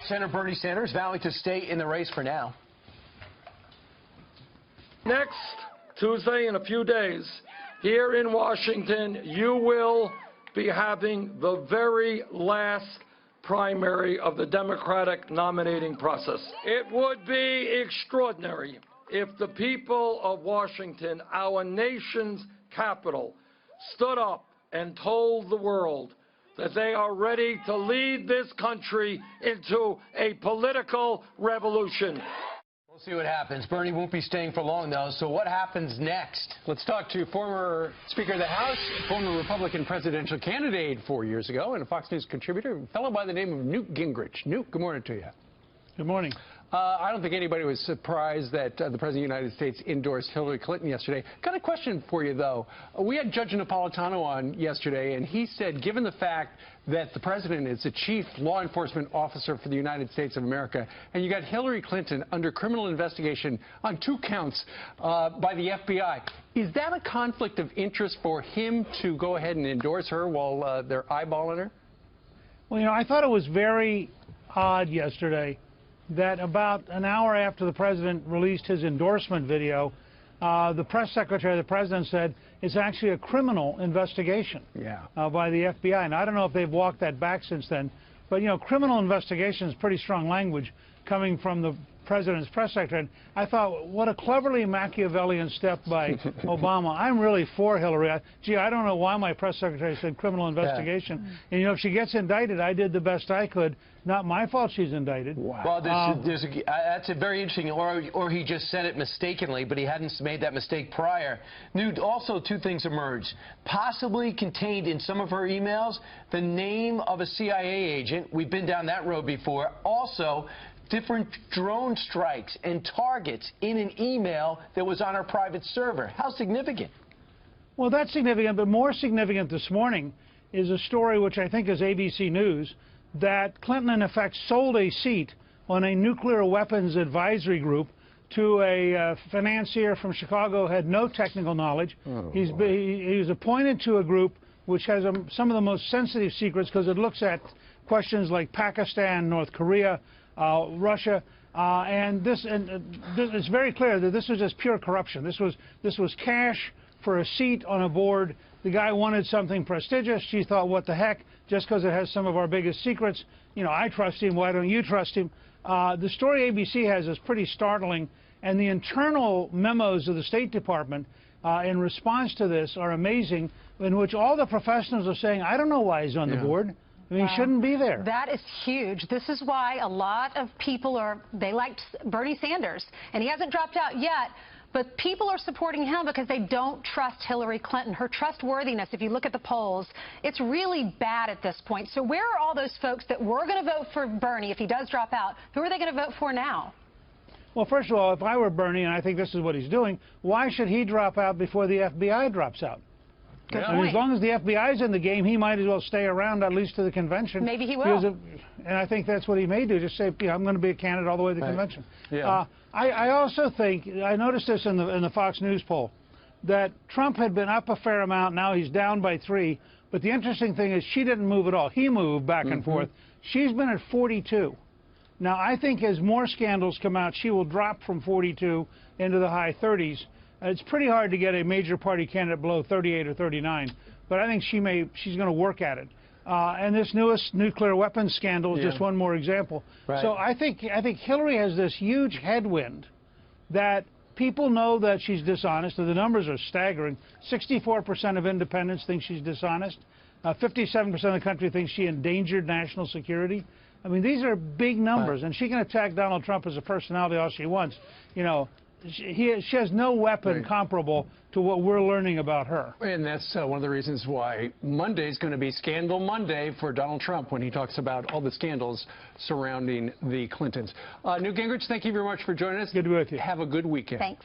Senator Bernie Sanders vowing to stay in the race for now. Next Tuesday, in a few days, here in Washington, you will be having the very last primary of the Democratic nominating process. It would be extraordinary if the people of Washington, our nation's capital, stood up and told the world that they are ready to lead this country into a political revolution. We'll see what happens. Bernie won't be staying for long, though, so what happens next? Let's talk to former Speaker of the House, former Republican presidential candidate 4 years ago, and a Fox News contributor, a fellow by the name of Newt Gingrich. Newt, good morning to you. Good morning. I don't think anybody was surprised that the President of the United States endorsed Hillary Clinton yesterday. Got a question for you, though. We had Judge Napolitano on yesterday, and he said, given the fact that the President is the chief law enforcement officer for the United States of America, and you got Hillary Clinton under criminal investigation on 2 counts by the FBI, is that a conflict of interest for him to go ahead and endorse her while they're eyeballing her? Well, you know, I thought it was very odd yesterday that about an hour after the president released his endorsement video, the press secretary of the president said it's actually a criminal investigation by the FBI. And I don't know if they've walked that back since then. But, you know, criminal investigation is pretty strong language coming from the president's press secretary. And I thought, what a cleverly Machiavellian step by Obama. I'm really for Hillary. I don't know why my press secretary said criminal investigation. Yeah. And, you know, if she gets indicted, I did the best I could. Not my fault she's indicted. Wow. Well, that's a very interesting, or he just said it mistakenly, but he hadn't made that mistake prior. Newt, also 2 things emerged. Possibly contained in some of her emails the name of a CIA agent. We've been down that road before. Also, different drone strikes and targets in an email that was on her private server. How significant? Well, that's significant, but more significant this morning is a story which I think is ABC News, that Clinton, in effect, sold a seat on a nuclear weapons advisory group to a financier from Chicago who had no technical knowledge. He was appointed to a group which has some of the most sensitive secrets because it looks at questions like Pakistan, North Korea, Russia, and it's very clear that this was just pure corruption. This was cash for a seat on a board. The guy wanted something prestigious. She thought, what the heck, just because it has some of our biggest secrets, you know, I trust him, why don't you trust him? The story ABC has is pretty startling, and the internal memos of the State Department in response to this are amazing, in which all the professionals are saying, I don't know why he's on the board. I mean, he shouldn't be there. That is huge. This is why a lot of people they liked Bernie Sanders, and he hasn't dropped out yet. But people are supporting him because they don't trust Hillary Clinton. Her trustworthiness, if you look at the polls, it's really bad at this point. So where are all those folks that were going to vote for Bernie if he does drop out? Who are they going to vote for now? Well, first of all, if I were Bernie, and I think this is what he's doing, why should he drop out before the FBI drops out? I mean, as long as the FBI's in the game, he might as well stay around at least to the convention. Maybe he will. And I think that's what he may do, just say, yeah, I'm going to be a candidate all the way to the convention. Yeah. I also think, I noticed this in the Fox News poll, that Trump had been up a fair amount. Now he's down by 3. But the interesting thing is she didn't move at all. He moved back and forth. She's been at 42. Now, I think as more scandals come out, she will drop from 42 into the high 30s. It's pretty hard to get a major party candidate below 38 or 39, but I think she's going to work at it. And this newest nuclear weapons scandal is just one more example. Right. So I think Hillary has this huge headwind that people know that she's dishonest. The numbers are staggering. 64% of independents think she's dishonest. 57% of the country thinks she endangered national security. I mean, these are big numbers, and she can attack Donald Trump as a personality all she wants. You know, she has no weapon comparable to what we're learning about her. And that's one of the reasons why Monday is going to be Scandal Monday for Donald Trump when he talks about all the scandals surrounding the Clintons. Newt Gingrich, thank you very much for joining us. Good to be with you. Have a good weekend. Thanks.